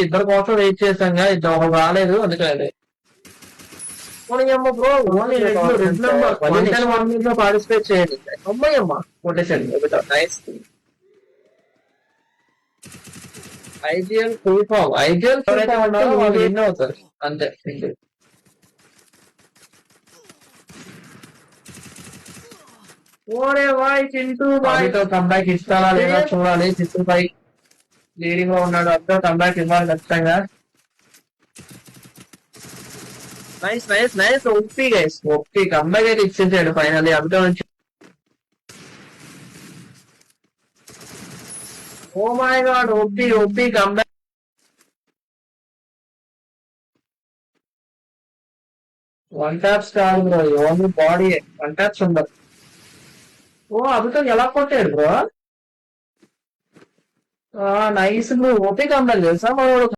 ఇద్దరు కోసం వెయిట్ చేశాంగా, ఇద్దరు ఒకరు రాలేదు అందుకని. బ్రో ఓన్లీ రెడ్ నెంబర్ 1 లో పార్టిసిపేట్ చేయండి. అమ్మాయమ్మ కొట్టేసండి. Nice. IGL full form, IGL ఎవరైతే ఉన్నారో వాళ్ళు విన్ అవుతారు అంతే. ఓరే బాయ్ చింటూ బాయ్ కంబ్యాక్ ఇస్తారా లేదా చూడాలి. చింటూ బాయ్ లీడింగ్ లో ఉన్నాడు, అందరూ కంబ్యాక్ ఇవ్వాలి ఖచ్చితంగా. Nice nice nice. ఒప్పి గైస్, ఒప్పి కంబ్యాక్ అయితే ఇచ్చేసాడు ఫైనల్లీ. అంతా నుంచి ఓ మై గాడ్, ఒప్పి ఒప్పి కంబ్యాక్. వన్ ట్యాప్స్ కాదు bro, only body. One taps ఉండదు. ఓ అభితో ఎలా కొట్టాడు బ్రో. నైస్. నువ్వు ఓపీ కంబ్యాక్ తెలుసా మనోడు.